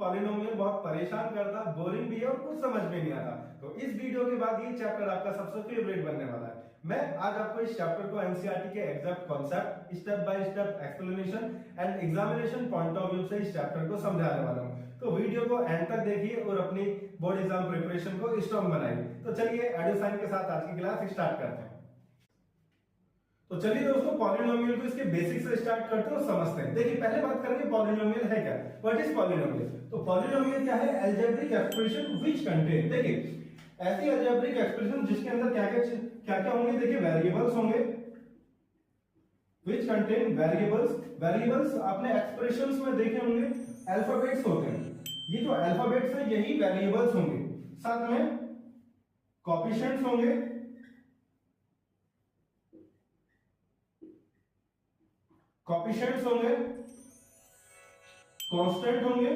Polynomial बहुत परेशान करता, बोरिंग भी है और कुछ समझ में नहीं आता। तो इस वीडियो के बाद ये चैप्टर आपका सबसे फेवरेट बनने वाला है। मैं आज आपको इस चैप्टर को एनसीईआरटी के exact concept, step by step explanation and examination point of view से इस चैप्टर को समझाने वाला हूँ। तो वीडियो को एंड तक देखिए और अपनी बोर्ड एग्जाम प्रिपरेशन को स्ट्रॉन्ग बनाइए। तो चलिए एडोसाइन के साथ आज की क्लास स्टार्ट करते हैं। तो चलिए दोस्तों, पॉलिनोमियल को इसके बेसिक से स्टार्ट करते हैं और समझते हैं। देखिए पहले बात करेंगे पॉलिनोमियल है क्या, व्हाट इज पॉलिनोमियल। तो पॉलिनोमियल क्या है, अलजेब्रिक एक्सप्रेशन व्हिच कंटेन, देखिए ऐसी अलजेब्रिक एक्सप्रेशन जिसके अंदर क्या क्या होंगे, देखिए वेरिएबल्स होंगे, व्हिच कंटेन वेरिएबल्स। वेरिएबल्स आपने एक्सप्रेशंस में देखे होंगे अल्फाबेट्स होते हैं, ये जो अल्फाबेट्स है यही वेरिएबल्स होंगे। साथ में कोएफिशिएंट्स होंगे, कोएफिशिएंट्स होंगे, कांस्टेंट होंगे।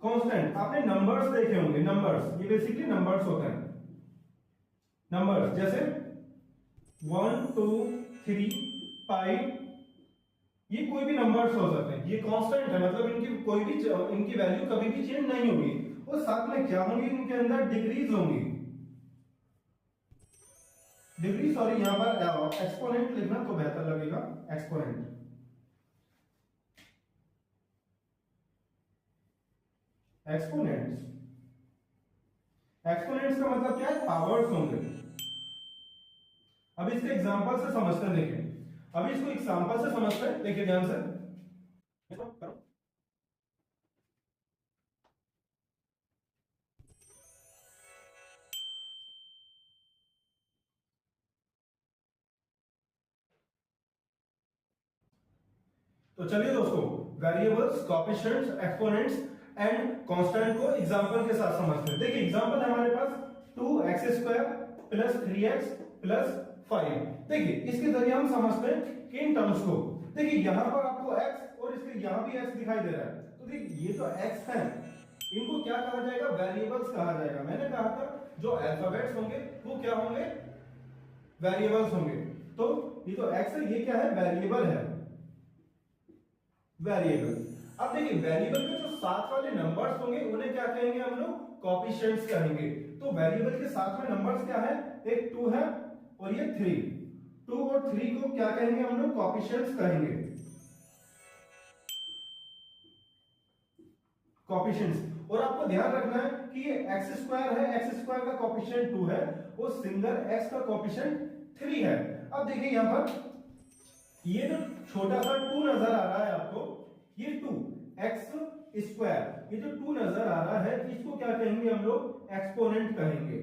कांस्टेंट आपने नंबर्स देखे होंगे, नंबर्स ये बेसिकली नंबर्स होते हैं। नंबर्स जैसे 1 2 3 5, ये कोई भी नंबर्स हो सकते हैं, ये कांस्टेंट है, मतलब इनकी कोई भी इनकी वैल्यू कभी भी चेंज नहीं होगी। और साथ में क्या होंगी, इनके अंदर डिग्रीज होंगी, डिग्री, सॉरी यहां पर एक्सपोनेंट लिखना तो बेहतर लगेगा, एक्सपोनेंट। एक्सपोनेंट्स, एक्सपोनेंट्स का मतलब क्या है, पावर्स होंगे। अब इसके एग्जांपल से समझते हैं, देखिए अभी इसको एग्जांपल से समझते हैं, देखिए ध्यान से। तो चलिए दोस्तों, variables, coefficients, exponents and constant को एग्जांपल के साथ समझते हैं। देखिए एग्जांपल है हमारे पास 2x² प्लस 3x प्लस 5। देखिए इसके जरिए हम समझते हैं कि इन टर्म्स को, देखिए यहां पर आपको x और इसके यहां भी x दिखाई दे रहा है, तो देखिए ये जो x है इनको क्या कहा जाएगा, वेरिएबल्स कहा जाएगा। मैंने कहा था जो अल्फाबेट्स होंगे वो क्या होंगे, वेरिएबल्स होंगे। तो ये जो x है ये क्या है, वेरिएबल है, वेरिएबल। अब देखिए वेरिएबल के जो साथ वाले नंबर्स होंगे उन्हें क्या कहेंगे हम लोग, कोएफिशिएंट्स कहेंगे। तो वेरिएबल के साथ में नंबर्स क्या है, एक 2 है और ये 3। 2 और 3 को क्या कहेंगे हम लोग, कोएफिशिएंट्स कहेंगे, कोएफिशिएंट्स। और आपको ध्यान रखना है कि ये x² है, x² का कोएफिशिएंट 2 है और सिंगल x का कोएफिशिएंट 3 है। अब देखिए यहां पर ये जो छोटा सा 2 नजर आ रहा है आपको, ये 2x², ये जो 2 नजर आ रहा है इसको क्या कहेंगे हम लोग, एक्सपोनेंट कहेंगे,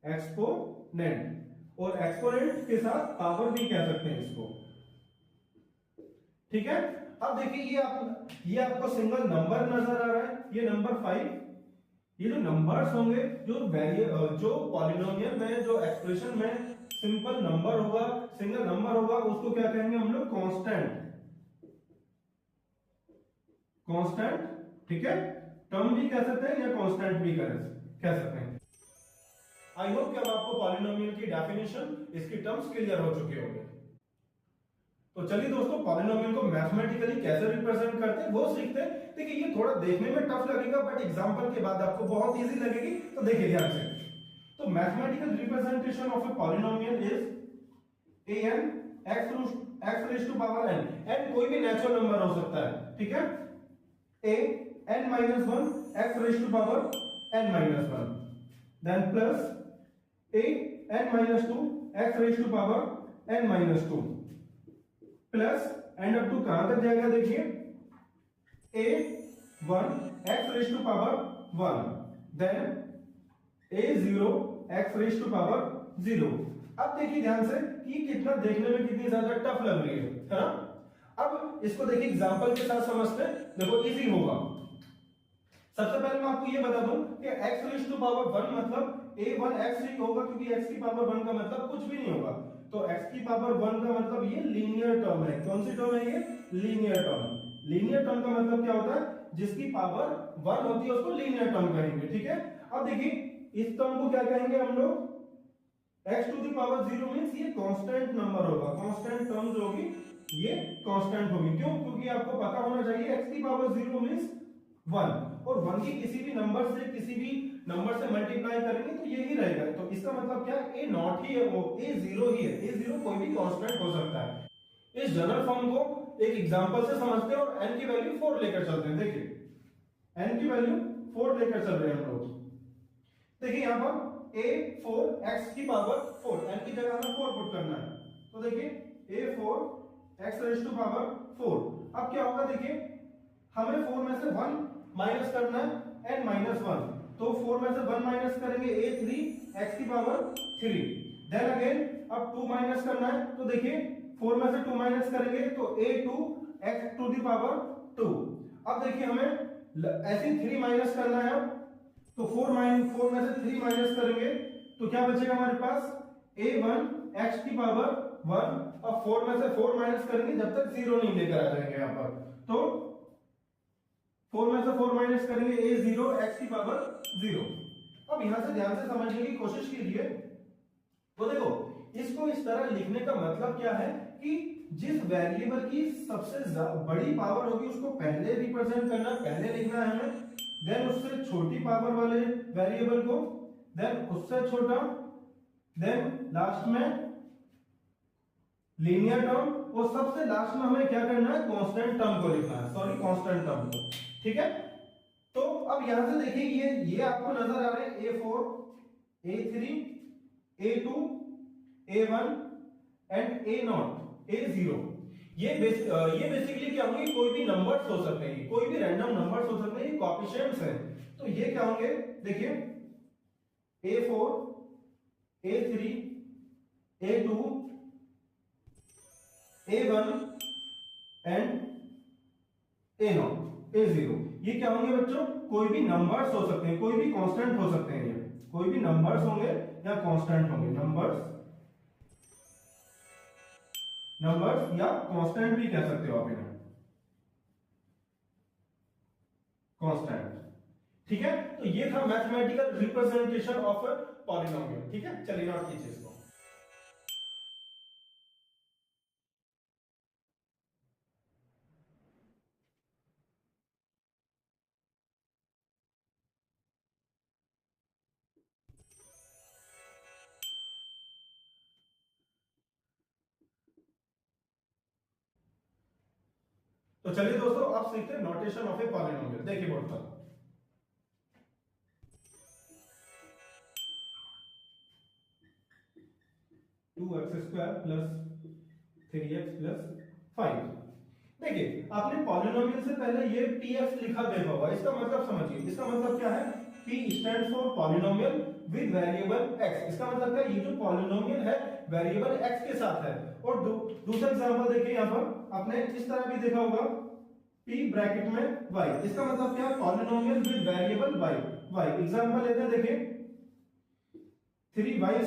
एक्सपोनेंट। और एक्सपोनेंट के साथ पावर भी कह सकते हैं इसको, ठीक है। अब देखिए ये आपको सिंगल नंबर नजर आ रहा है, ये नंबर 5। ये जो नंबर्स होंगे, जो पॉलिनोमियल में, जो एक्सप्रेशन में सिंपल नंबर होगा, सिंगल नंबर होगा, उसको क्या कहेंगे हम लोग, कांस्टेंट, कांस्टेंट, ठीक है। टर्म भी कह सकते हैं या कांस्टेंट भी कह सकते हैं। आई होप कि अब आपको पॉलिनोमियल की डेफिनेशन, इसकी टर्म्स क्लियर हो चुके होंगे। तो चलिए दोस्तों, पॉलिनोमियल को मैथमेटिकली कैसे रिप्रेजेंट करते हैं वो सीखते हैं। देखिए ये थोड़ा देखने में टफ लगेगा बट एग्जांपल के बाद आपको बहुत इजी लगेगी। तो देखिए ध्यान से, तो mathematical representation of a polynomial is an x raise to power n। n कोई भी नेचुरल नंबर हो सकता है, ठीक है। a n minus 1 x raise to power n minus 1, then plus a n minus 2 x raise to power n minus 2, plus and up to कहां तक जाएगा, देखिए a1 x raise to power 1, then a0 x raise to power 0। अब देखिए ध्यान से कि कितना देखने में कितनी ज्यादा टफ लग रही है ना। अब इसको देखिए एग्जांपल के साथ समझते हैं, देखो इजी होगा। सबसे पहले मैं आपको ये बता दूं कि x रेज़ टू पावर 1 मतलब a1 x ही होगा, क्योंकि x की पावर 1 का मतलब कुछ भी नहीं होगा। तो x की पावर 1 का मतलब ये लीनियर टर्म है। कौन सी टर्म है ये, लीनियर टर्म। लीनियर टर्म का मतलब क्या होता है, जिसकी पावर 1 होती है उसको लीनियर टर्म कहेंगे, ठीक है। अब देखिए इस टर्म को क्या कहेंगे हम लोग, x to the power 0 means ये कांस्टेंट नंबर होगा, कांस्टेंट टर्म जो होगी ये कांस्टेंट होगी। क्यों? क्योंकि आपको पता होना चाहिए x की पावर 0 मींस 1 और 1 की किसी भी नंबर से मल्टीप्लाई करेंगे तो यही रहेगा। तो इसका मतलब क्या है, a नॉट ही है, वो a 0 ही है। a 0 कोई भी कांस्टेंट हो सकता है। इस जनरल फॉर्म को एक एग्जांपल से समझते हैं और n की वैल्यू 4 लेकर चलते हैं। देखिए n की वैल्यू 4 लेकर चल रहे हैं हम लोग। देखिए यहां पर a4 x की पावर 4, n की जगह हमें 4 पुट करना है। तो देखिए a4 x raise to power 4। अब क्या होगा, देखिए हमें 4 में से 1 माइनस करना है n माइनस 1। तो 4 में से 1 माइनस करेंगे a3 x की पावर 3। देन अगेन अब 2 माइनस करना है। तो देखिए 4 में से 2 माइनस करेंगे तो a2 x to the power 2। अब देखिए हमें ऐसे 3 माइनस करना है। तो 4 में से 3 माइनस करेंगे तो क्या बचेगा हमारे पास, a1 x की पावर 1। अब 4 में से 4 माइनस करेंगे जब तक 0 नहीं लेकर आ जाएंगे यहां पर। तो 4 में से 4 माइनस करेंगे a0 x की पावर 0। अब यहां से ध्यान से समझने की कोशिश कीजिए। तो देखो इसको इस तरह लिखने का मतलब क्या है कि जिस वेरिएबल की सबसे बड़ी पावर होगी उसको पहले रिप्रेजेंट करना, पहले लिखना है हमें। देन उससे छोटी पावर वाले वेरिएबल को, देन उससे छोटा, देन लास्ट में लीनियर टर्म और सबसे लास्ट में हमें क्या करना है, कांस्टेंट टर्म को लिखना है, सॉरी कांस्टेंट टर्म को। ठीक है, तो अब यहां से देखिए ये आपको नजर आ रहे हैं a4 a3 a2 a1 and a0 a0। ये बेसिकली क्या होंगे, कोई भी नंबर्स हो सकते हैं, कोई भी रैंडम नंबर्स हो सकते हैं, ये कोएफिशिएंट्स हैं। तो ये क्या होंगे, देखिए a4 a3 a2 a1 and a0 a0। ये क्या होंगे बच्चों, कोई भी नंबर्स हो सकते हैं, कोई भी कांस्टेंट हो सकते हैं। ये कोई भी नंबर्स होंगे या कांस्टेंट होंगे, नंबर्स या कांस्टेंट भी कह सकते हो आप इन्हें, कांस्टेंट। ठीक है, तो ये था mathematical representation of a polynomial. ठीक है, चलिए नोट कीजिए इसको। तो चलिए दोस्तों आप सीखते हैं नोटेशन ऑफ ए पॉलिनोमियल। देखिए बोर्ड पर 2x² प्लस 3x प्लस 5। देखिए आपने पॉलिनोमियल से पहले ये px लिखा देखा होगा, इसका मतलब समझिए। इसका मतलब क्या है, p stands for polynomial with variable x। इसका मतलब क्या है, ये जो पॉलिनोमियल है वेरिएबल x के साथ है। और दूसरा एग्जांपल देखिए, यहां पर आपने इस तरह भी देखा होगा p ब्रैकेट में y। इसका मतलब क्या है, polynomial with variable y। Example लेते हैं, देखिए 3y²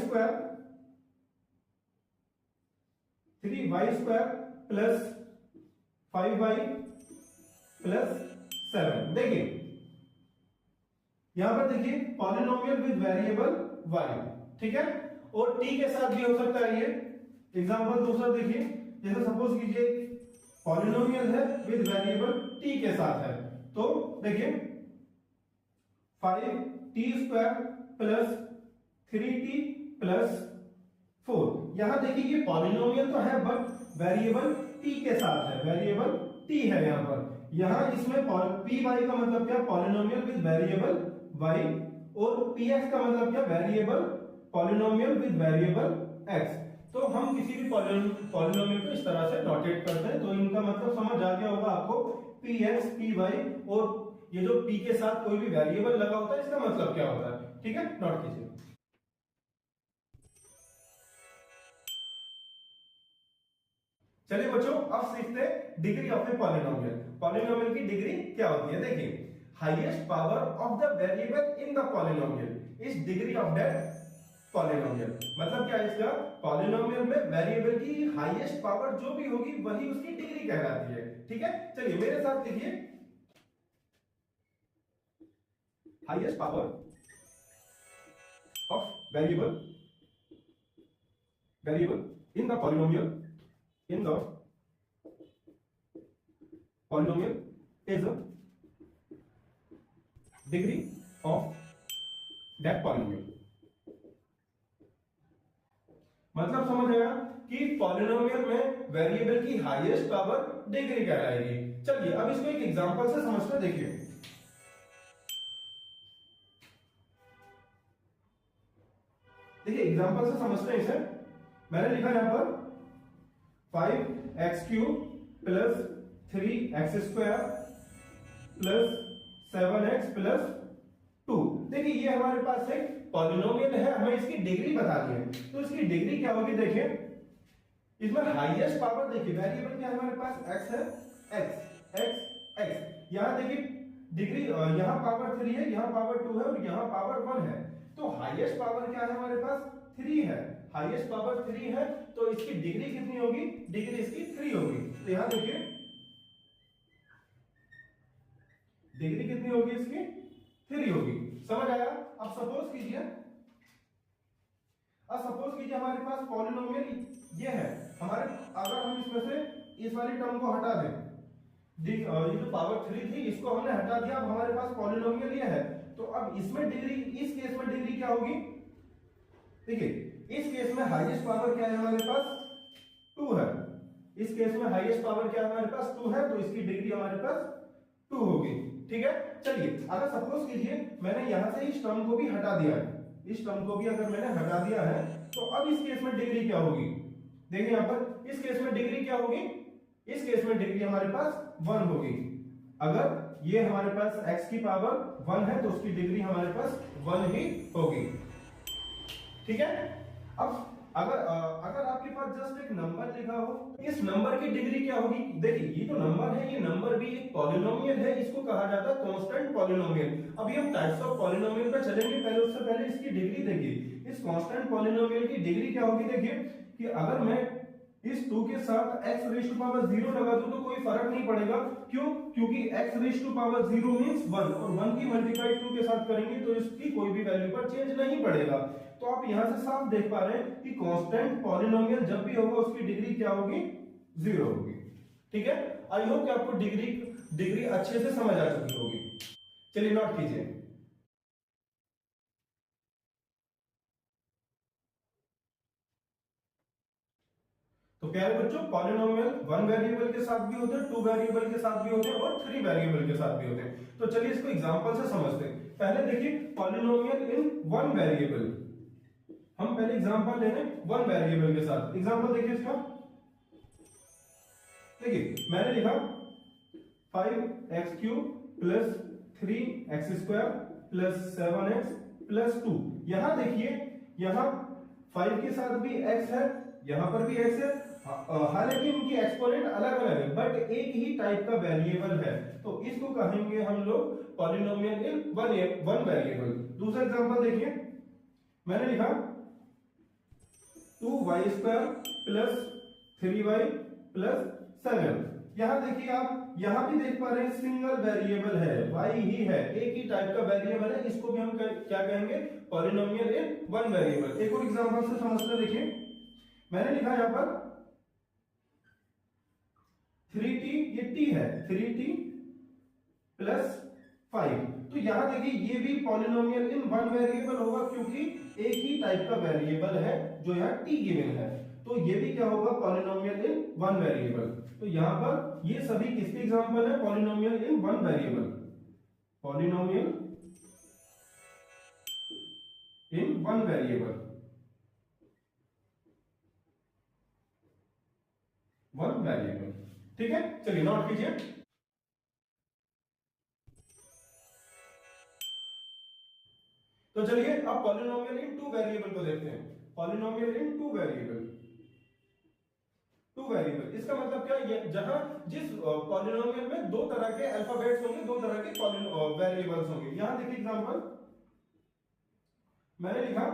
प्लस 5y प्लस 7। देखिए यहां पर देखिए पॉलिनोमियल विद वेरिएबल y। ठीक है, और t के साथ भी हो सकता है ये। एग्जांपल दूसरा देखिए, जैसे सपोज कीजिए पॉलिनोमियल है विद वेरिएबल t के साथ है। तो देखिए 5t² प्लस 3t प्लस 4। यहां देखिए ये पॉलिनोमियल तो है बट वेरिएबल t के साथ है, वेरिएबल t है यहां पर। यहां इसमें py का मतलब क्या, पॉलिनोमियल विद वेरिएबल y, और px का मतलब क्या, variable polynomial with variable x। तो हम किसी भी पॉलिनोमियल को इस तरह से नोटेट करते हैं। तो इनका मतलब समझ आ गया होगा आपको, px py और ये जो p के साथ कोई भी वेरिएबल लगा होता है इसका मतलब क्या होता है। ठीक है, नोट कीजिए। चलिए बच्चों अब सीखते हैं degree of a polynomial. Polynomial की डिग्री क्या होती है, देखिए highest power of the variable in the polynomial is degree of that polynomial. मतलब क्या है इसका, पॉलिनोमियल में वेरिएबल की हाईएस्ट पावर जो भी होगी वही उसकी डिग्री कहलाती है। ठीक है, चलिए मेरे साथ लिखिए, highest power of variable in the polynomial polynomial is degree of that polynomial. मतलब समझ आया कि पॉलिनोमियल में वेरिएबल की हाईएस्ट पावर डिग्री कहलाएगी। चलिए अब इसको एक एग्जांपल से समझते देखिए। देखिए एग्जांपल से समझते हैं इसे। मैंने लिखा यहां पर 5x³ plus 3x² plus 7x plus 2। देखिए ये हमारे पास एक पॉलिनोमियल है, हमें इसकी डिग्री बतानी है। तो इसकी डिग्री क्या होगी देखिए, इसमें हाईएस्ट पावर देखिए, वेरिएबल क्या है हमारे पास x है, x। यहां देखिए डिग्री, यहां पावर 3 है, यहां पावर 2 है और यहां पावर 1 है। तो हाईएस्ट पावर क्या है हमारे पास, 3 है। हाईएस्ट पावर 3 है तो इसकी डिग्री कितनी होगी, डिग्री इसकी 3 होगी। तो यहां देखिए डिग्री कितनी होगी इसकी, 3 होगी। समझ आया। अब सपोज कीजिए हमारे पास पॉलिनोमियल ये है हमारे, अगर हम इसमें से इस वाली टर्म को हटा दें, ये जो पावर 3 थी इसको हमने हटा दिया, अब हमारे पास पॉलिनोमियल ये है। तो अब इसमें डिग्री, इस केस में डिग्री क्या होगी, देखिए इस केस में हाईएस्ट पावर क्या है हमारे पास, 2 है। इस केस में हाईएस्ट पावर क्या है हमारे पास, 2 है, तो इसकी डिग्री हमारे पास 2 होगी। ठीक है। चलिए अगर सपोज कीजिए मैंने यहां से इस टर्म को भी हटा दिया है, इस टर्म को भी अगर मैंने हटा दिया है, तो अब इस केस में डिग्री क्या होगी, देखिए यहां पर इस केस में डिग्री क्या होगी, इस केस में डिग्री हमारे पास 1 होगी। अगर ये हमारे पास x की पावर 1 है तो उसकी डिग्री हमारे पास 1 ही होगी। ठीक है। अब अगर आपके पास जस्ट एक नंबर लिखा हो, इस नंबर की डिग्री क्या होगी, देखिए ये जो नंबर है, ये नंबर भी एक पॉलिनोमियल है, इसको कहा जाता है कांस्टेंट पॉलिनोमियल। अभी हम टाइप्स ऑफ पॉलिनोमियल पे चलेंगे, पहले उससे पहले इसकी डिग्री देखिए। इस कांस्टेंट पॉलिनोमियल की डिग्री क्या होगी, देखिए कि अगर मैं इस 2 के साथ x रेज़ टू पावर 0 लगा दूं तो कोई फर्क नहीं पड़ेगा। क्यों, क्योंकि x raise to power 0 means 1 और 1 की मल्टीप्लाई 2 के साथ करेंगे तो इसकी कोई भी वैल्यू पर चेंज नहीं पड़ेगा। तो आप यहां से साफ देख पा रहे हैं कि कांस्टेंट पॉलिनोमियल जब भी होगा उसकी डिग्री क्या होगी, 0 होगी। ठीक है। आई होप कि आपको डिग्री अच्छे से समझ आ चुकी होगी। चलिए नोट कीजिए। तो प्यारे बच्चों, पॉलिनोमियल 1 वेरिएबल के साथ भी होते हैं, 2 वेरिएबल के साथ भी होते हैं और 3 वेरिएबल के साथ भी होते हैं। तो चलिए इसको एग्जांपल से समझते हैं। पहले देखिए पॉलिनोमियल इन 1 वेरिएबल, हम पहले एग्जांपल ले रहे हैं 1 वेरिएबल के साथ। एग्जांपल देखिए इसका, देखिए मैंने लिखा 5x³ plus 3x² plus 7x plus 2। यहां देखिए, यहां 5 के साथ भी x है, यहां पर भी x है, हालांकि उनकी एक्सपोनेंट अलग अलग है बट एक ही टाइप का वेरिएबल है, तो इसको कहेंगे हम लोग पॉलिनोमियल इन 1 वेरिएबल। दूसरा एग्जांपल देखिए, मैंने लिखा 2y² प्लस 3y प्लस 7। यहां देखिए आप यहां भी देख पा रहे हैं सिंगल वेरिएबल है, y ही है, एक ही टाइप का वेरिएबल है, इसको भी हम क्या कहेंगे, पॉलिनोमियल इन 1 वेरिएबल। एक और एग्जांपल से समझते देखिए, मैंने लिखा यहां पर 3t, ये t है, 3t प्लस 5। तो यहां देखिए ये भी पॉलिनोमियल इन 1 वेरिएबल होगा क्योंकि एक ही टाइप का वेरिएबल है जो यहां t गिवन है, तो ये भी क्या होगा, पॉलिनोमियल इन 1 वेरिएबल। तो यहां पर ये सभी किसके एग्जांपल है, पॉलिनोमियल इन 1 वेरिएबल, पॉलिनोमियल इन 1 वेरिएबल, 1 वेरिएबल। ठीक है। चलिए नोट कीजिए। तो चलिए अब पॉलिनोमियल इन 2 वेरिएबल को देखते हैं। पॉलिनोमियल इन 2 वेरिएबल, 2 वेरिएबल इसका मतलब क्या है, जहां जिस पॉलिनोमियल में 2 तरह के अल्फाबेट्स होंगे, 2 तरह के वेरिएबल्स होंगे। यहां देखिए एग्जांपल, मैंने लिखा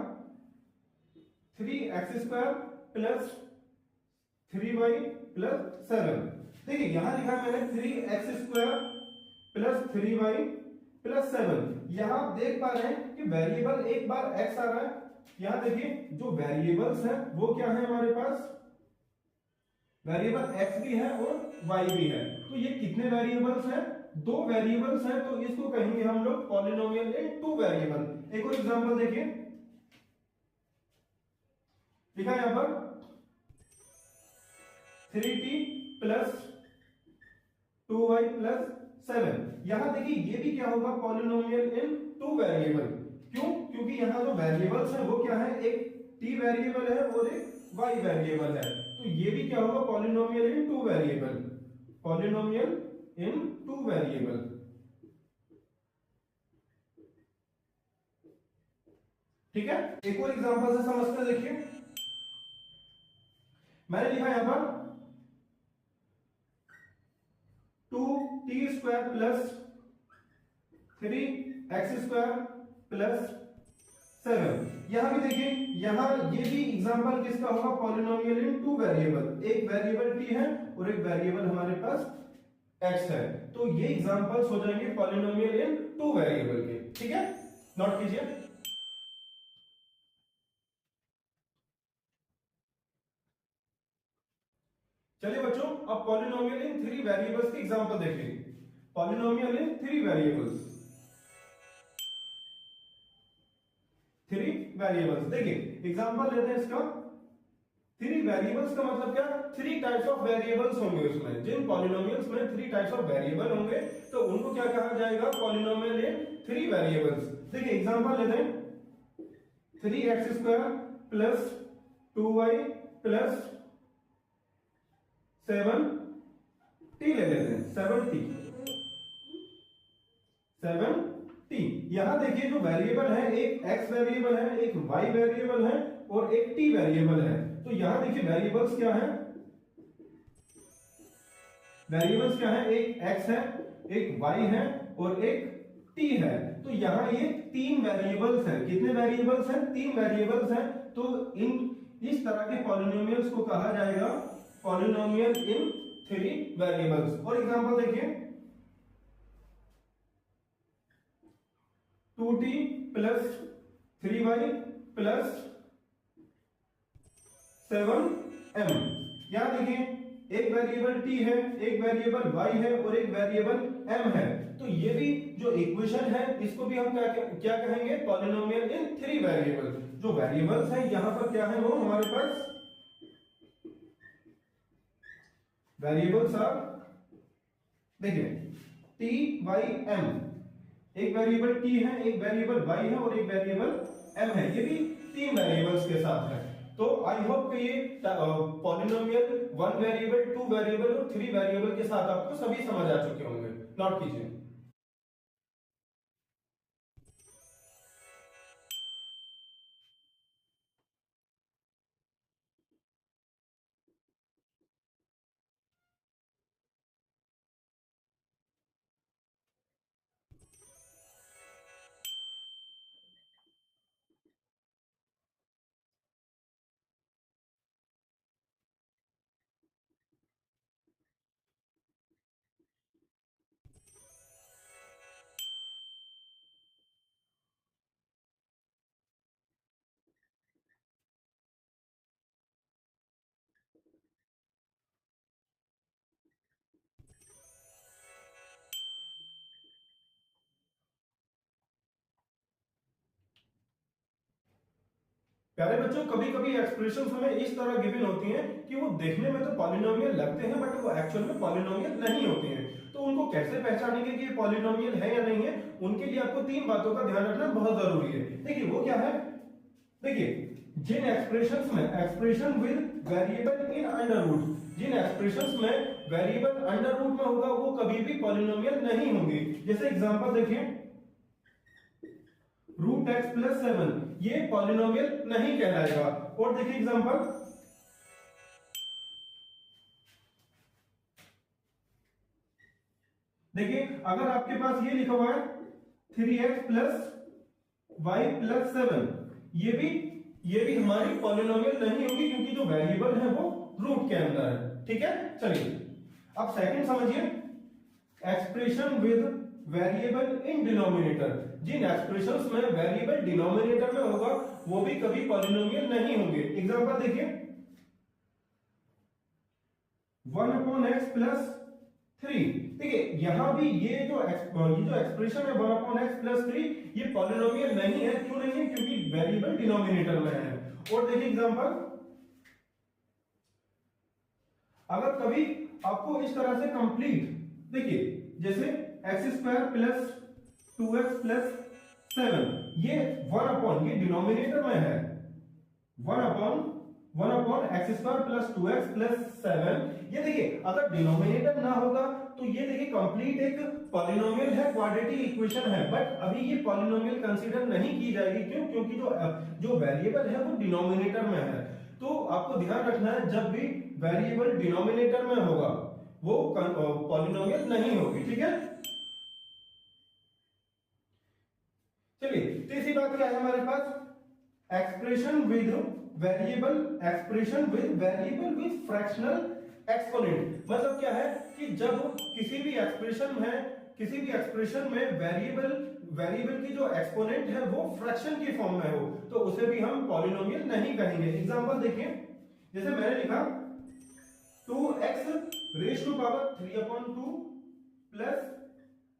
3x² प्लस 3y प्लस 7। देखिए यहां लिखा है मैंने 3x² प्लस 3y प्लस 7। यहां आप देख पा रहे हैं कि वेरिएबल एक बार x आ रहा है। यहां देखिए जो वेरिएबल्स हैं वो क्या है हमारे पास, वेरिएबल x भी है और y भी है। तो ये कितने वेरिएबल्स हैं? दो वेरिएबल्स हैं, तो इसको कहेंगे हम लोग पॉलिनोमियल इन टू वेरिएबल। एक और एग्जांपल देखिए, लिखा है यहां पर 3t प्लस 2y प्लस 7। यहां देखिए ये भी क्या होगा? पॉलिनोमियल इन टू वेरिएबल। क्यों? क्योंकि यहां जो वेरिएबल्स है वो क्या है? एक t वेरिएबल है और एक y वेरिएबल है। तो ये भी क्या होगा? पॉलिनोमियल इन टू वेरिएबल। पॉलिनोमियल इन टू वेरिएबल। ठीक है, एक और एग्जांपल से समझते देखिए, मैंने लिखा यहां पर 2t² प्लस 3x² प्लस 7। यहां भी देखिए, यहां ये भी एग्जांपल किसका होगा? पॉलिनोमियल इन टू वेरिएबल। एक वेरिएबल t है और एक वेरिएबल हमारे पास x है। तो ये एग्जांपल्स हो जाएंगे पॉलिनोमियल इन टू वेरिएबल के। ठीक है, नोट कीजिए। चलिए बच्चों, अब पॉलिनोमियल इन थ्री वेरिएबल्स के एग्जांपल देखेंगे। Polynomial in three variables. Three variables देखिए, एग्जांपल लेते हैं इसका। थ्री वेरिएबल्स का मतलब क्या? थ्री टाइप्स ऑफ वेरिएबल्स होंगे उसमें। जिन पॉलिनोमियल्स में थ्री टाइप्स ऑफ वेरिएबल होंगे तो उनको क्या कहा जाएगा? Polynomial in three variables. देखिए एग्जांपल लेते हैं, 3x² plus 2y plus 7t ले लेते हैं। 7t। यहां देखिए जो वेरिएबल है, एक x वेरिएबल है, एक y वेरिएबल है और एक t वेरिएबल है। तो यहां देखिए वेरिएबल्स क्या है? वेरिएबल्स क्या है? एक x है, एक y है और एक t है। तो यहां ये तीन वेरिएबल्स हैं। कितने वेरिएबल्स हैं? तीन वेरिएबल्स हैं। तो इस तरह के पॉलिनोमियल्स को कहा जाएगा पॉलिनोमियल इन थ्री वेरिएबल्स। और एग्जांपल देखिए, 2t plus 3y plus 7m। यहां देखिए एक वेरिएबल t है, एक वेरिएबल y है और एक वेरिएबल m है। तो ये भी जो इक्वेशन है इसको भी हम क्या कहेंगे? Polynomial in three variable. जो वेरिएबल्स हैं यहां पर क्या है? वो हमारे पास वेरिएबल्स आर, देखिए t y m। एक वेरिएबल t है, एक वेरिएबल y है और एक वेरिएबल m है। ये भी तीन वेरिएबल्स के साथ है। तो आई होप कि ये polynomial one variable, two variable और थ्री वेरिएबल के साथ आपको सभी समझ आ चुके होंगे। नोट कीजिए। प्यारे बच्चों, कभी कभी एक्सप्रेशंस हमें इस तरह गिवन होती हैं कि वो देखने में तो पॉलिनोमियल लगते हैं बट वो एक्चुअल में पॉलिनोमियल नहीं होते हैं। तो उनको कैसे पहचानेंगे कि ये पॉलिनोमियल है या नहीं है? उनके लिए आपको तीन बातों का ध्यान रखना बहुत जरूरी है। देखिए वो क्या है? देखिए जिन एक्सप्रेशंस में expression with variable in under root, जिन एक्सप्रेशंस में वेरिएबल अंडर रूट में होगा वो कभी भी पॉलिनोमियल नहीं होंगे। जैसे एग्जांपल देखिए, रूट एक्स प्लस 7, ये पॉलिनोमियल नहीं कहलाएगा। और देखिए एग्जांपल, देखिए अगर आपके पास ये लिखा हुआ है 3x प्लस y प्लस 7, ये भी हमारी पॉलिनोमियल नहीं होगी क्योंकि जो वेरिएबल है वो रूट के अंदर है। ठीक है, चलिए अब सेकंड समझिए, expression with variable in denominator. जिन एक्सप्रेशंस में वेरिएबल डिनोमिनेटर में होगा वो भी कभी पॉलिनोमियल नहीं होंगे। एग्जांपल देखिए, 1 अपॉन एक्स प्लस 3। देखिए यहां भी ये जो एक्सप्रेशन है 1 अपॉन एक्स प्लस 3 ये पॉलिनोमियल नहीं है। क्यों नहीं है? क्योंकि वेरिएबल डिनोमिनेटर में है। और देखिए एग्जांपल, अगर कभी आपको इस तरह से कंप्लीट, देखिए जैसे x square plus 2x plus 7, ये 1 अपॉन, ये डिनोमिनेटर में है 1 upon x square plus 2x plus 7। ये देखिए अगर डिनोमिनेटर ना होगा तो ये देखिए कंप्लीट एक पॉलिनोमियल है, क्वाड्रेटिक इक्वेशन है, बट अभी ये पॉलिनोमियल कंसीडर नहीं की जाएगी। क्यों? क्योंकि जो वेरिएबल है वो डिनोमिनेटर में है। तो आपको ध्यान रखना है जब भी वेरिएबल डिनोमिनेटर में होगा वो पॉलिनोमियल नहीं होगी। ठीक है, चलिए तीसरी बात क्या है हमारे पास? Expression with variable with fractional exponent. मतलब क्या है कि जब किसी भी एक्सप्रेशन में वेरिएबल की जो एक्सपोनेंट है वो फ्रैक्शन की फॉर्म में हो तो उसे भी हम पॉलिनोमियल नहीं कहेंगे। एग्जांपल देखिए, जैसे मैंने लिखा 2x raise to power 3/2 plus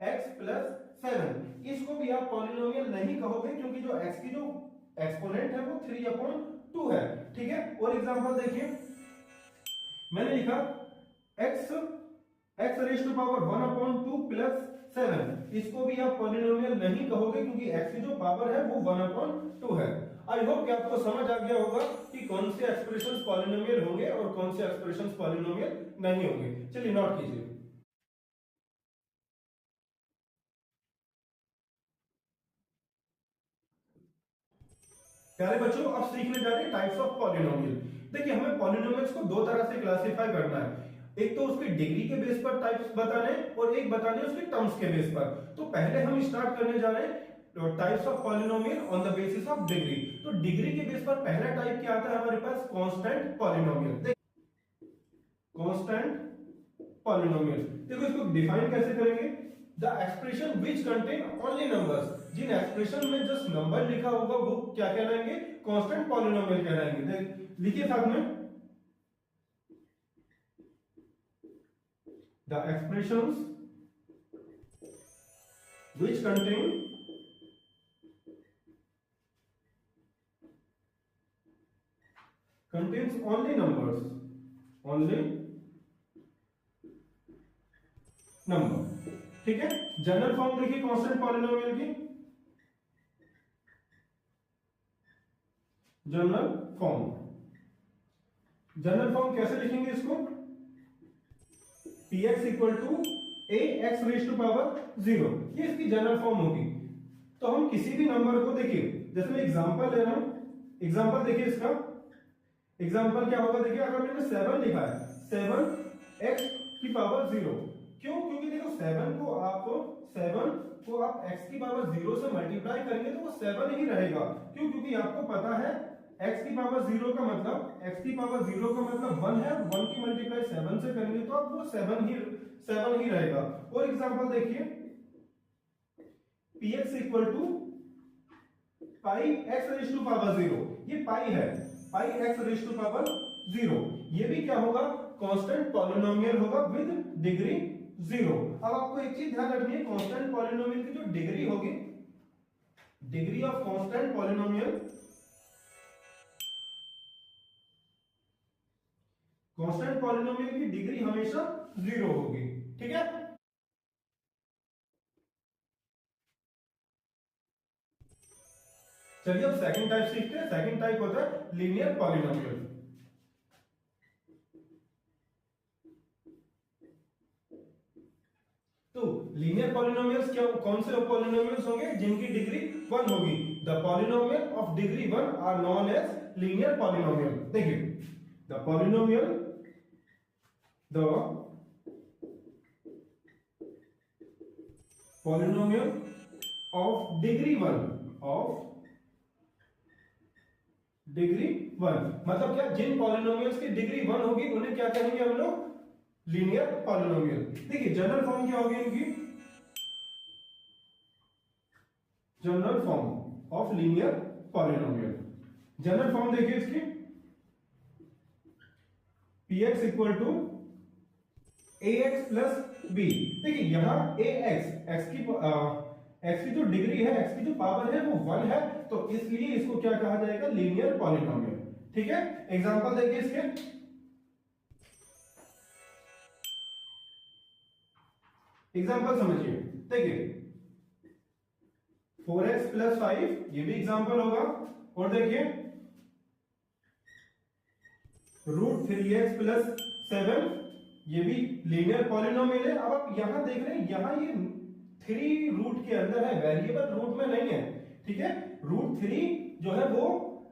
x plus 7, इसको भी आप पॉलिनोमियल नहीं कहोगे क्योंकि जो x की जो एक्सपोनेंट है वो 3/2 है। ठीक है, और एग्जांपल देखिए, मैंने लिखा x raise to power 1/2 plus 7, इसको भी आप पॉलिनोमियल नहीं कहोगे क्योंकि x की जो पावर है वो 1/2 है। आई होप कि आपको समझ आ गया होगा कि कौन से एक्सप्रेशंस पॉलिनोमियल होंगे और कौन से एक्सप्रेशंस पॉलिनोमियल नहीं होंगे। चलिए नोट कीजिए। प्यारे बच्चों, अब सीखने जा रहे हैं टाइप्स ऑफ पॉलिनोमियल। देखिए हमें पॉलिनोमियल्स को दो तरह से क्लासिफाई करना है, एक तो उसकी डिग्री के बेस पर टाइप्स बताने और एक बताने उसके टर्म्स के बेस पर। तो पहले हम स्टार्ट करने जा रहे हैं types of polynomial on the basis of degree. तो डिग्री के बेस पर पहला टाइप क्या आता है हमारे पास? Constant polynomial. कांस्टेंट पॉलिनोमियल, देखो इसको डिफाइन कैसे करेंगे? The expression which contain only numbers, जिन एक्सप्रेशन में जस्ट नंबर लिखा होगा वो क्या कहलाएंगे? कांस्टेंट पॉलिनोमियल कहलाएंगे। लिखिए साथ में, the expressions which contains only numbers, only number. ठीक है, जनरल फॉर्म देखिए कांस्टेंट पॉलिनोमियल की, जनरल फॉर्म कैसे लिखेंगे इसको? px equal to ax raise to power 0, ये इसकी जनरल फॉर्म होगी। तो हम किसी भी नंबर को देखिए, जैसे मैं एग्जांपल ले रहा हूं, एग्जांपल देखिए इसका एग्जांपल क्या होगा? देखिए अगर मैंने 7 लिखा है, 7x की पावर 0, क्यों? क्योंकि देखो 7 को आप x की पावर 0 से मल्टीप्लाई करेंगे तो वो 7 ही रहेगा। क्यों? क्योंकि आपको पता है x की पावर 0 का मतलब 1 है, 1 की मल्टीप्लाई 7 से करेंगे तो अब वो 7 ही रहेगा। और एग्जांपल देखिए, px equal to pi x raise to power 0, ये पाई है, pi x raise to power 0, ये भी क्या होगा? कांस्टेंट पॉलिनोमियल होगा विद डिग्री 0। अब आपको एक चीज ध्यान रखनी है, कांस्टेंट पॉलिनोमियल की जो डिग्री होगी, degree of constant polynomial, constant polynomial की डिग्री हमेशा 0 होगी। ठीक है, चलिए अब सेकंड टाइप सीखते हैं। सेकंड टाइप होता है लीनियर पॉलिनोमियल। तो लीनियर पॉलिनोमियल्स क्या, कौन से पॉलिनोमियल्स होंगे? जिनकी डिग्री 1 होगी। The polynomial of degree 1 are known as linear polynomial. देखिए द पॉलिनोमियल ऑफ डिग्री 1 मतलब क्या? जिन पॉलिनोमियल्स की डिग्री 1 होगी उन्हें क्या कहेंगे हम लोग? Linear polynomial. देखिए जनरल फॉर्म क्या होगी इनकी? General form of linear polynomial, general form देखिए इसकी, px equal to ax plus b। देखिए यहाँ x की जो डिग्री है, x की जो पावर है वो 1 है, तो इसलिए इसको क्या कहा जाएगा, लीनियर पॉलिनोमियल। ठीक है, एग्जांपल देखिए इसके। एग्जांपल समझिए, देखिए 4x प्लस 5, ये भी एग्जांपल होगा। और देखिए √3x प्लस 7, ये भी लीनियर पॉलिनोमियल है। अब आप यहां देख रहे हैं, यहां ये 3 रूट के अंदर है, वेरिएबल रूट में नहीं है। ठीक है, √3 जो है वो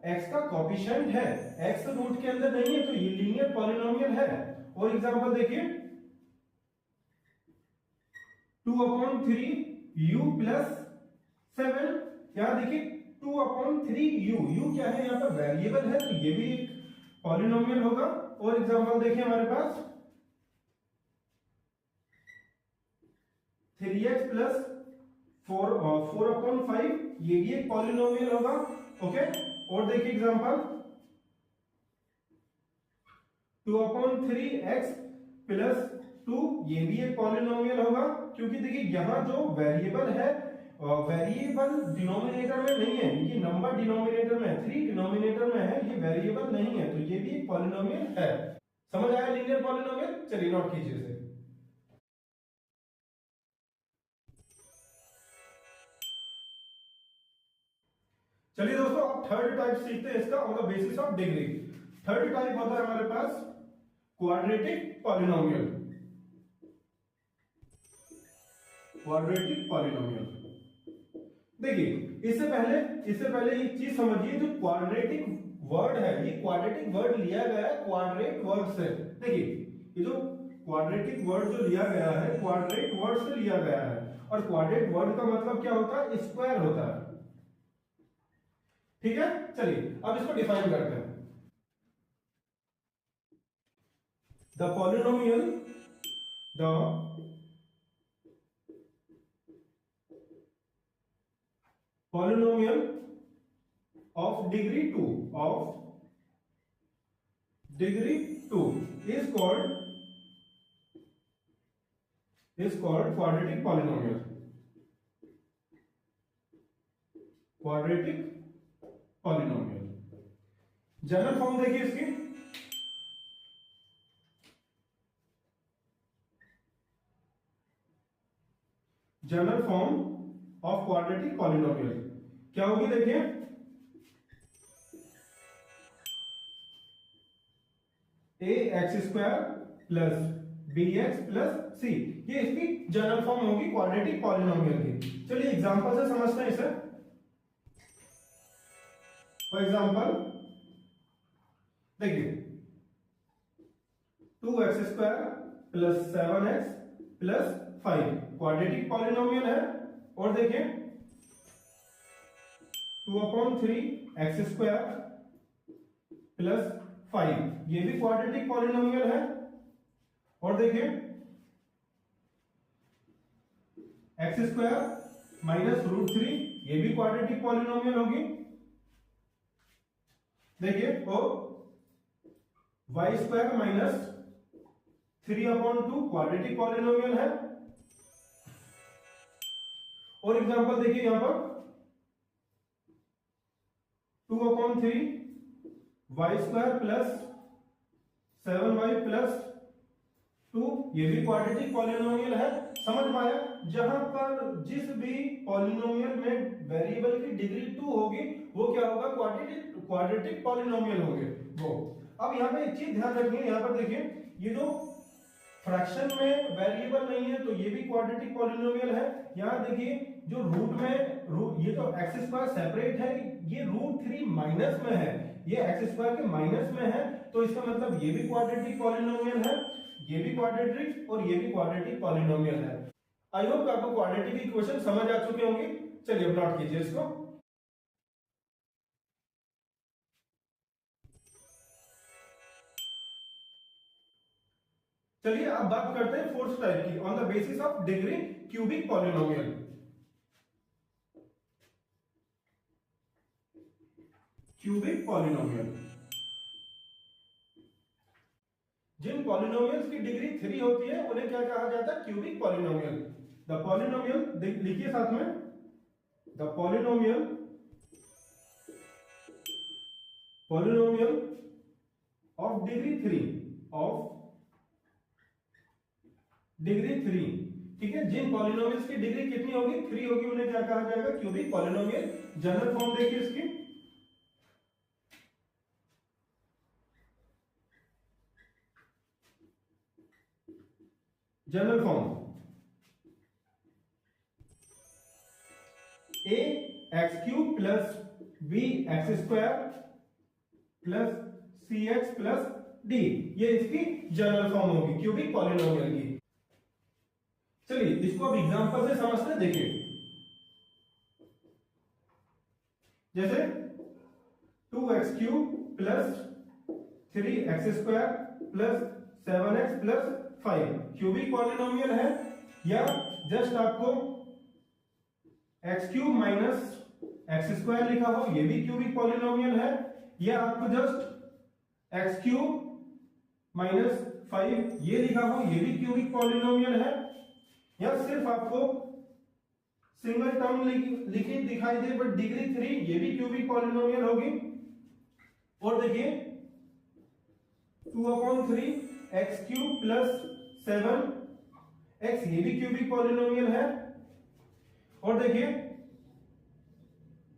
x का कोफिशिएंट है, x रूट के अंदर नहीं है, तो ये लीनियर पॉलिनोमियल है। और एग्जांपल देखिए 2/3 u प्लस 7, यहां देखिए 2/3 u क्या है, यहां पर वेरिएबल है, तो ये भी एक पॉलिनोमियल होगा। और एग्जांपल देखिए हमारे पास 3x प्लस 4/5, ये भी एक पॉलिनोमियल होगा। ओके, और देखिए एग्जांपल 2/3x प्लस 2, ये भी एक पॉलिनोमियल होगा, क्योंकि देखिए यहां जो वेरिएबल है, वेरिएबल डिनोमिनेटर में नहीं है, ये नंबर डिनोमिनेटर में है, 3 डिनोमिनेटर में है, ये वेरिएबल नहीं है, तो ये भी एक पॉलिनोमियल है। समझ आया लीनियर पॉलिनोमियल? चलिए नोट कीजिए इसे। चलिए दोस्तों, अब थर्ड टाइप सीखते हैं इसका, on the basis of degree. Third type होता है हमारे पास क्वाड्रेटिक पॉलिनोमियल। क्वाड्रेटिक पॉलिनोमियल, देखिए इससे पहले एक चीज समझिए, जो क्वाड्रेटिक वर्ड है, ये क्वाड्रेटिक वर्ड लिया गया है क्वाड्रेट वर्ड से। देखिए ये जो क्वाड्रेटिक वर्ड जो लिया गया है, क्वाड्रेट वर्ड से लिया गया है, और क्वाड्रेट वर्ड का मतलब क्या होता है, स्क्वायर होता है। ठीक है, चलिए अब इसको डिफाइन करते हैं। The polynomial of degree 2 is called quadratic polynomial। General form देखिए इसकी, general form of quadratic polynomial क्या होगी, देखिए ax² plus bx plus c, ये इसकी जनरल फॉर्म होगी क्वाड्रेटिक पॉलिनोमियल की। चलिए एग्जांपल से समझते हैं इसे। फॉर एग्जांपल देखिए 2x² plus 7x plus 5 quadratic polynomial है। और देखिए 2/3x² प्लस 5, ये भी क्वाड्रेटिक पॉलिनोमियल है। और देखिए x² माइनस √3, ये भी क्वाड्रेटिक पॉलिनोमियल होगी। देखिए और y² माइनस 3/2 क्वाड्रेटिक पॉलिनोमियल है। और एग्जांपल देखिए यहां पर 2/3 y² प्लस 7y प्लस 2, ये भी क्वाड्रेटिक पॉलिनोमियल है। समझ में आया? जहां पर जिस भी पॉलिनोमियल में वेरिएबल की डिग्री 2 होगी, वो क्या होगा, क्वाड्रेटिक पॉलिनोमियल होंगे वो। अब यहाँ पे एक चीज ध्यान रखिए, यहाँ पर देखिए ये जो फ्रैक्शन में वेरिएबल नहीं है, तो ये भी क्वाड्रेटिक पॉलिनोमियल है। यहाँ देखिए जो ये जो x² सेपरेट है, ये √3 माइनस में है, ये x² के माइनस में है, तो इसका मतलब ये भी क्वाड्रेटिक पॉलिनोमियल है, ये भी क्वाड्रेटिक और ये भी क्वाड्रेटिक पॉलिनोमियल है। आई होप आपको क्वाड्रेटिक इक्वेशन समझ आ चुके होंगे। चलिए प्लॉट कीजिए इसको। चलिए अब बात करते हैं फोर्थ टाइप की, on the basis of degree cubic polynomial. Cubic polynomial, जिन पॉलिनोमियल्स की डिग्री 3 होती है उन्हें क्या कहा जाता है? Cubic polynomial. द पॉलिनोमियल, लिखिए साथ में, द पॉलिनोमियल ऑफ डिग्री 3, ठीक है। जिन पॉलिनोमियल्स की डिग्री कितनी होगी? 3 होगी, उन्हें क्या कहा जाएगा? Cubic polynomial. जनरल फॉर्म देखिए इसकी, general form a x cube plus b x square plus c x plus d, ये इसकी जनरल फॉर्म होगी क्यूबिक पॉलिनोमियल की। चलिए इसको अब एग्जांपल से समझते हैं। देखिए जैसे 2x cube plus 3x square plus 7x plus 5 cubic polynomial है, या जस्ट आपको x cube minus x square लिखा हो, ये भी क्यूबिक पॉलिनोमियल है, या आपको जस्ट x क्यूब माइनस 5 ये लिखा हो, ये भी क्यूबिक पॉलिनोमियल है, या सिर्फ आपको सिंगल टर्म लिखी दिखाई दे बट डिग्री 3, ये भी क्यूबिक पॉलिनोमियल होगी। और देखिए 2/3 एक्स क्यूब प्लस 7x, ये भी क्यूबिक पॉलिनोमियल है। और देखिए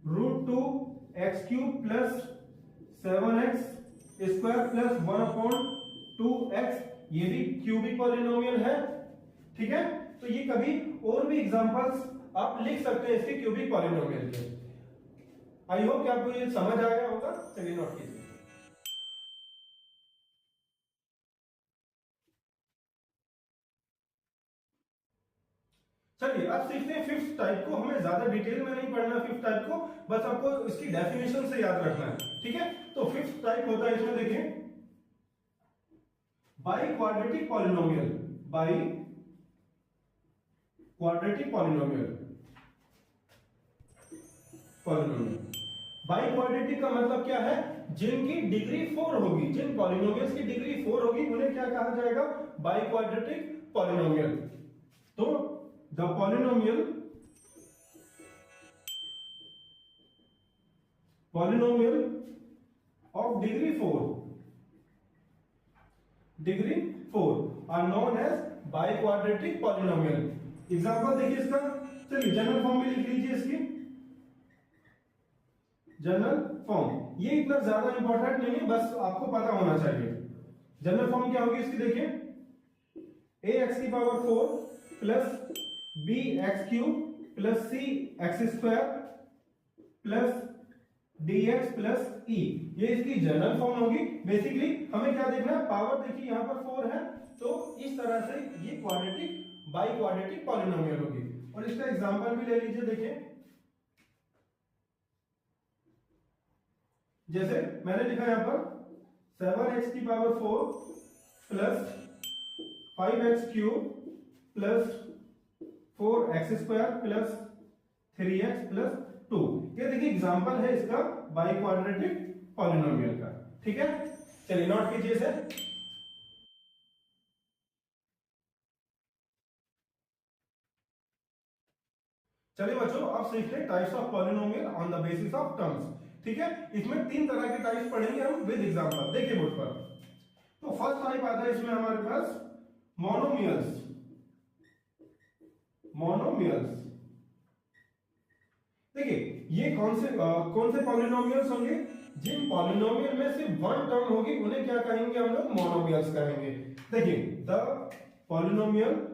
√2 x cube plus 7x square plus 1/2x, ये भी क्यूबिक पॉलिनोमियल है, ठीक है। तो ये कभी और भी एग्जांपल्स आप लिख सकते हैं इसके क्यूबिक पॉलिनोमियल के। आई होप कि आपको ये समझ आया होगा। चलिए नोट कीजिए। चलिए अब सीखते हैं फिफ्थ टाइप को। हमें ज्यादा डिटेल में नहीं पढ़ना फिफ्थ टाइप को, बस आपको इसकी डेफिनेशन से याद रखना है, ठीक है। तो फिफ्थ टाइप होता है, इसमें देखिए by quadratic polynomial. By quadratic polynomial, by quadratic का मतलब क्या है? जिनकी डिग्री 4 होगी, जिन पॉलिनोमियल्स की डिग्री 4 होगी उन्हें क्या कहा जाएगा? Biquadratic polynomial. तो the polynomial of degree 4 are known as biquadratic polynomial. Example देखिए इसका। चलिए जनरल फॉर्म में लिख लीजिए इसकी जनरल फॉर्म। ये इतना ज्यादा इंपॉर्टेंट नहीं है, बस आपको पता होना चाहिए। जनरल फॉर्म क्या होगी इसकी? देखिए ax की power 4 plus bx cube plus cx square plus dx plus e, ये इसकी जनरल फॉर्म होगी। बेसिकली हमें क्या देखना है? पावर देखिए यहां पर 4 है, तो इस तरह से ये क्वाड्रेटिक बाई क्वाड्रेटिक पॉलिनोमियल होगी। और इसका एग्जांपल भी ले लीजिए। देखिए जैसे मैंने लिखा यहां पर 7x की power 4 plus 5x cube plus 4x square plus 3x plus 2। ये देखिए एग्जांपल है इसका बाई क्वाड्रेटिक पॉलिनोमियल का, ठीक है। चलिए नोट कीजिए इसे। चलिए बच्चों अब सीखते हैं types of polynomial on the basis of terms, ठीक है। इसमें 3 तरह के टाइप्स पढ़ेंगे हम विद एग्जांपल। देखिए बोर्ड पर, तो फर्स्ट टाइप आता है इसमें हमारे पास मोनोमियल्स। देखिए ये कौन से पॉलिनोमियल्स होंगे? जिन पॉलिनोमियल में सिर्फ वन टर्म होगी उन्हें क्या कहेंगे हम लोग? मोनोमियल्स कहेंगे। देखिए the polynomial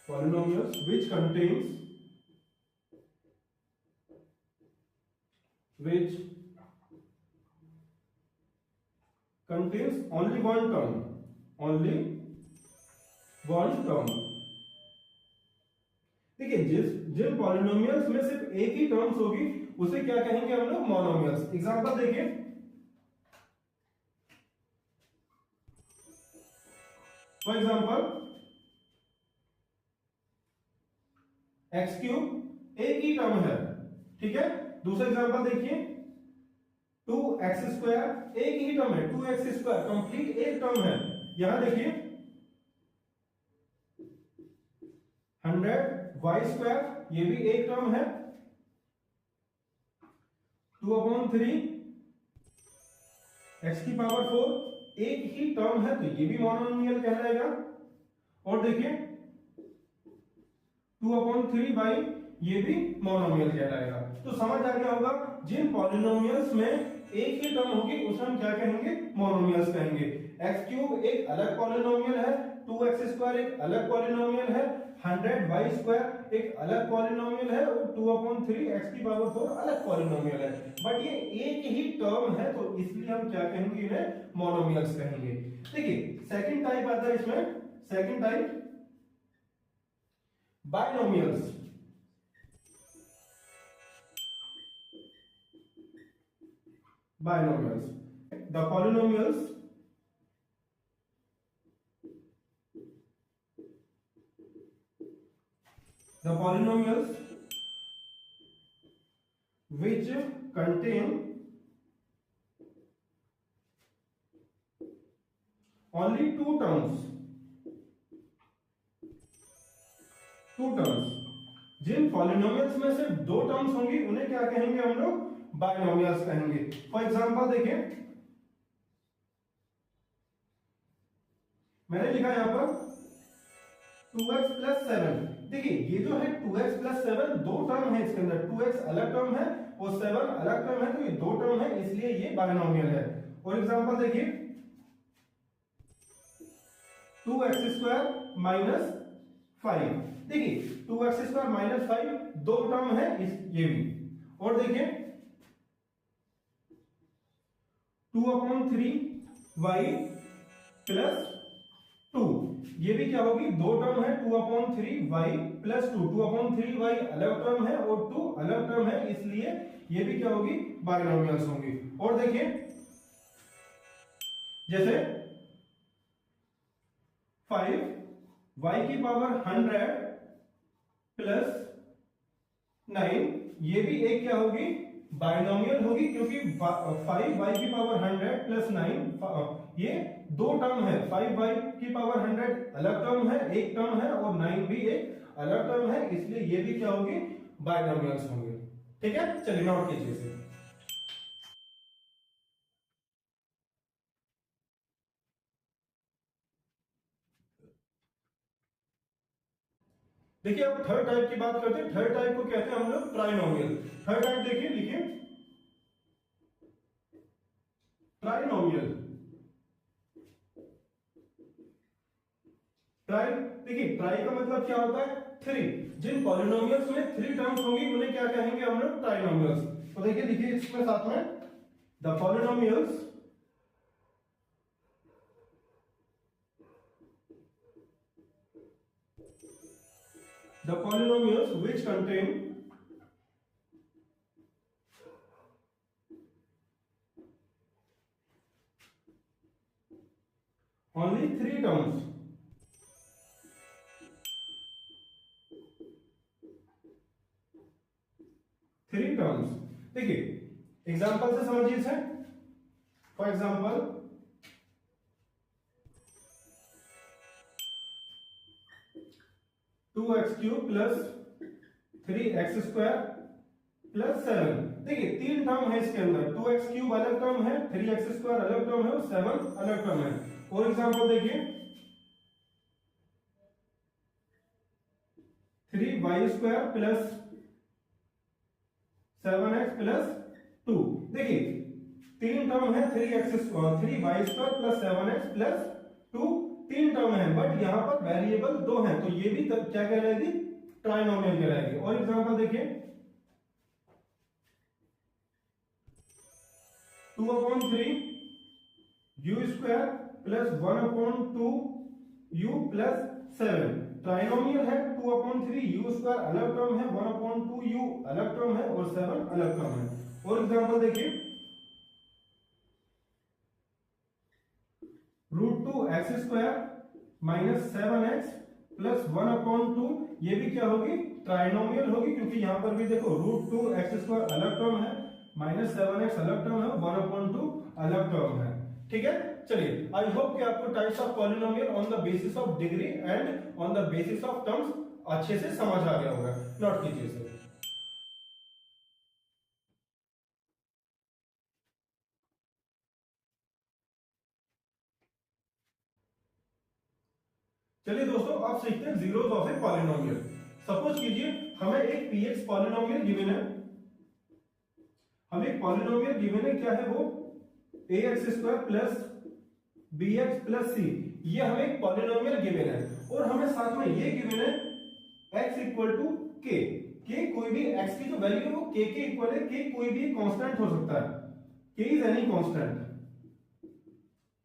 polynomials which contains only one term, देखिए जिन पॉलिनोमियल्स में सिर्फ एक ही टर्म्स होगी उसे क्या कहेंगे हम लोग? मोनोमियल्स। एग्जांपल देखिए फॉर एग्जांपल एक्स क्यूब एक ही टर्म है, ठीक है। दूसरा एग्जांपल देखिए एक्स स्क्वायर एक ही टर्म है, 2x² कंप्लीट एक टर्म है। यहां देखिए 100y² ये भी एक टर्म है, 2/3 x⁴ एक ही टर्म है, तो ये भी मोनोमियल कहलाएगा। और देखिए 2/3y ये भी मोनोमियल कहलाएगा। तो समझ आ गया होगा, जिन पॉलिनोमियल्स में एक ही टर्म होगी उसे हम क्या कहेंगे, मोनोमियल्स कहेंगे। x³ एक अलग पॉलिनोमियल है, 2x² एक अलग पॉलिनोमियल है, 100y² एक अलग पॉलिनोमियल है और 2/3 x⁴ अलग पॉलिनोमियल है। बट ये एक ही टर्म है, तो इसलिए हम क्या कहेंगे, इन्हें मोनोमियल्स कहेंगे। देखिए सेकंड टाइप आता है इसमें, second type binomials. Binomials. The polynomials which contain only two terms, जिन पॉलिनोमियल्स में सिर्फ दो टर्म्स होंगी उन्हें क्या कहेंगे हम लोग, बाइनोमियल्स कहेंगे। फॉर एग्जांपल देखिए, मैंने लिखा यहां पर 2x + 7। देखिए ये जो है 2x + 7 दो टर्म है, इसके अंदर 2x अलग टर्म है और 7 अलग टर्म है, तो ये दो टर्म है, इसलिए ये बाइनोमियल है। और एग्जांपल देखिए 2x² - 5। देखिए 2x² - 5 दो टर्म है, ये भी। और देखिए 2/3y + 2 ये भी क्या होगी, दो टर्म है, 2/3y + 2। 2/3y अलग टर्म है और 2 अलग टर्म है, इसलिए ये भी क्या होगी, बाइनोमियल्स होंगी। और देखिए जैसे 5y⁴ + 9 ये भी एक क्या होगी, बाइनोमियल होगी, क्योंकि 5y⁴ + 9 ये दो टर्म है। 5y⁴ अलग टर्म है, एक टर्म है, और 9 भी एक अलग टर्म है, इसलिए ये भी क्या होगी, बाइनोमियल्स होंगे। ठीक है, चलिए नोट कीजिए इसे। देखिए अब थर्ड टाइप की बात करते हैं। थर्ड टाइप को कहते हैं हम लोग ट्राइनोमियल। थर्ड टाइप देखिए, लिखिए ट्राइनोमियल। ट्राई, देखिए ट्राई का मतलब क्या होता है, 3। जिन पॉलिनोमियल्स में 3 टर्म्स होंगी उन्हें क्या कहेंगे हम लोग, ट्राइनोमियल्स। तो देखिए लिखिए इसमें साथ में, the polynomials which contain only 3 terms, देखिए एग्जांपल से समझिए इसे। For example 2x³ + 3x² + 7। देखिए 3 टर्म है इसके अंदर, 2x³ अलग टर्म है, 3x² अलग टर्म है और 7 अलग टर्म है। और एग्जांपल देखिए 3y² + 7x + 2। देखिए 3 टर्म है, 3y² + 7x + 2 3 टर्म है, बट यहां पर वेरिएबल 2 है, तो ये भी क्या कहलाएगी, ट्राइनोमियल कहलाएगी। और एग्जांपल देखिए 2/3 u² + 1/2u + 7 ट्राइनोमियल है। 2/3 u² अलग टर्म है, 1/2u अलग टर्म है और 7 अलग टर्म है। और एग्जांपल देखिए √2x² - 7x + 1/2 ये भी क्या होगी, ट्राइनोमियल होगी, क्योंकि यहां पर भी देखो √2x² अलग टर्म है, -7x अलग टर्म है, 1/2 अलग टर्म है। ठीक है, चलिए आई होप कि आपको types of polynomial on the basis of degree and on the basis of terms अच्छे से समझ आ गया होगा। नोट कीजिए इसे। चलिए दोस्तों, आप सीखते हैं zeros of a polynomial. Suppose कीजिए हमें एक px पॉलिनोमियल गिवन है, हमें एक पॉलिनोमियल गिवन है, क्या है वो, ax square plus bx plus c। ये हमें एक पॉलिनोमियल गिवन है और हमें साथ में ये गिवन है x equal to k। k कोई भी x की जो वैल्यू है वो k के इक्वल है। k कोई भी कांस्टेंट हो सकता है, k is any constant,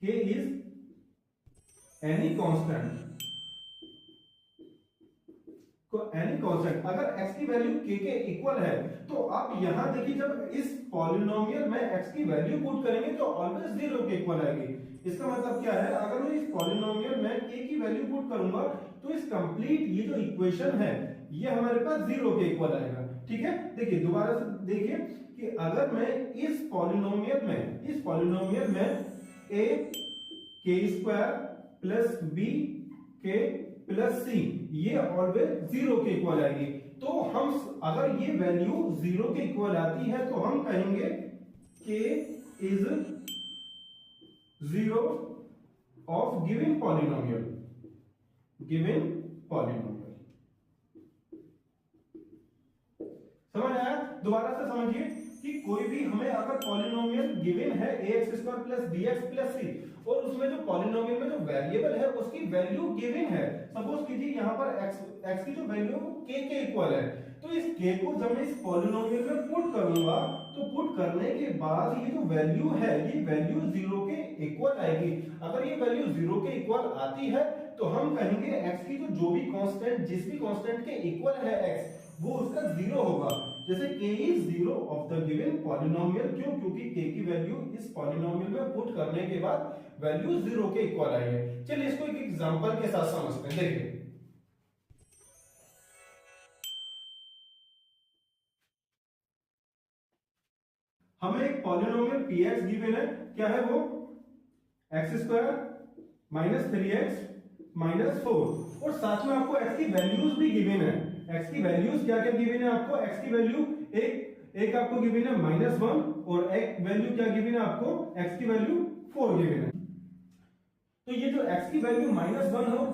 k is any constant. Any constant अगर x की वैल्यू k के इक्वल है तो आप यहां देखिए, जब इस पॉलिनोमियल में x की वैल्यू पुट करेंगे तो ऑलवेज 0 के इक्वल आएगी। इसका मतलब क्या है, अगर मैं इस पॉलिनोमियल में k की वैल्यू पुट करूंगा तो इस कंप्लीट ये जो इक्वेशन है ये हमारे पास 0 के इक्वल आएगा। ठीक है, देखिए दोबारा से देखिए कि अगर मैं इस पॉलिनोमियल में a k square plus b k plus c ये ऑलवेज 0 के इक्वल आएगी, तो हम अगर ये वैल्यू 0 के इक्वल आती है तो हम कहेंगे k is 0 of given polynomial. समझ आया? दोबारा से समझिए कि कोई भी हमें अगर पॉलिनोमियल गिवन है ax square plus bx plus c और उसमें जो पॉलिनोमियल में जो वेरिएबल है उसकी वैल्यू गिवन है, सपोज कीजिए यहां पर x की जो वैल्यू है वो k के इक्वल है, तो इस k को जब मैं इस पॉलिनोमियल में पुट करूंगा तो पुट करने के बाद ये जो वैल्यू है ये वैल्यू 0 के इक्वल आएगी। अगर ये वैल्यू 0 के इक्वल आती है तो हम कहेंगे x की जो भी कांस्टेंट, जिस भी कांस्टेंट के इक्वल है x, वो उसका 0 होगा। जैसे k is 0 of the given polynomial, क्यों, क्योंकि k की वैल्यू इस पॉलिनोमियल में पुट करने के बाद वैल्यू 0 के इक्वल आई है। चलिए इसको एक एग्जांपल के साथ समझते हैं। देखिए हमें एक पॉलिनोमियल px गिवन है, क्या है वो, x square minus 3x minus 4 और साथ में आपको x की वैल्यूज भी गिवन है। x की वैल्यूज क्या क्या गिवन है आपको, x की वैल्यू एक आपको गिवन है -1 और एक वैल्यू क्या गिवन है आपको, x की वैल्यू 4 गिवन है। तो ये जो x की वैल्यू -1 और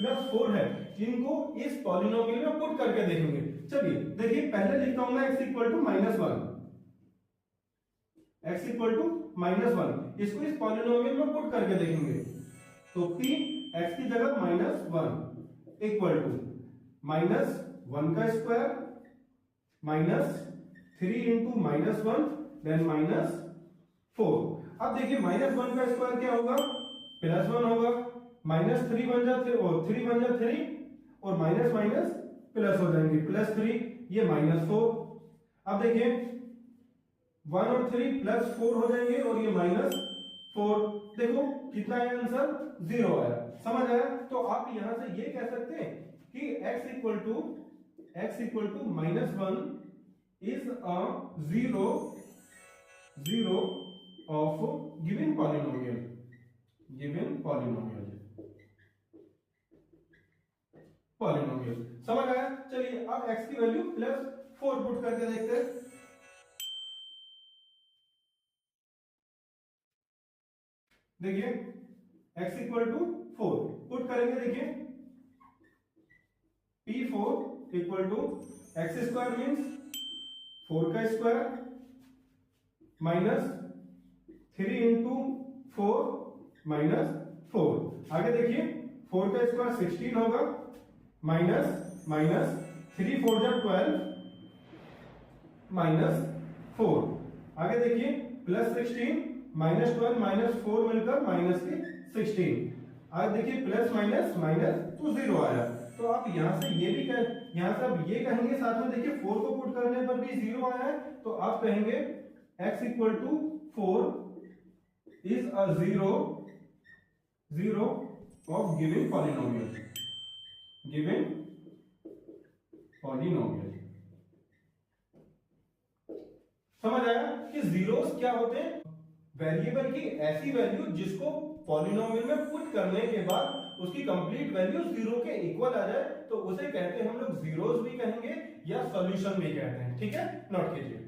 +4 है इनको इस पॉलिनोमियल में पुट करके देखेंगे। चलिए देखिए, पहले लिखता हूं मैं x equal to -1, x equal to -1, इसको इस पॉलिनोमियल में पुट करके देखेंगे तो p x की जगह -1 इक्वल टू -1 का स्क्वायर -3 इंटू -1 देन -4। अब देखिए -1 का स्क्वायर क्या होगा, +1 होगा, -3 बन जाते और 3 बन जाते 3 और माइनस माइनस प्लस हो जाएंगे, +3 ये -4। अब देखिए 1 और 3 +4 हो जाएंगे और ये -4। देखो कितना आया आंसर, 0 आया। समझ आया? तो आप यहां से ये कह सकते हैं कि x equal to -1 is a 0 of given polynomial. समझ आया? चलिए अब x की वैल्यू +4 पुट करके देखते हैं। देखिए x इक्वल टू 4 पुट करेंगे। देखिए P4 equal to x square means 4 का स्क्वायर -3 इंटू 4 -4। आगे देखिए 4 का स्क्वायर 16 होगा, माइनस 3 4 जा 12 -4। आगे देखिए +16 -12 -4 मिलकर -16। आगे देखिए प्लस माइनस तो 0 आया। तो आप यहां से ये भी यहां से आप ये कहेंगे, साथ में देखिए 4 को पुट करने पर भी 0 आया है, तो आप कहेंगे x equal to 4 is a 0 of given polynomial. समझ आया कि जीरोस क्या होते हैं, वेरिएबल की ऐसी वैल्यू जिसको पॉलिनोमियल में पुट करने के बाद उसकी कंप्लीट वैल्यू जीरो के इक्वल आ जाए, तो उसे कहते हैं हम लोग जीरोस भी कहेंगे या सॉल्यूशन भी कहते हैं। ठीक है, नोट कीजिए।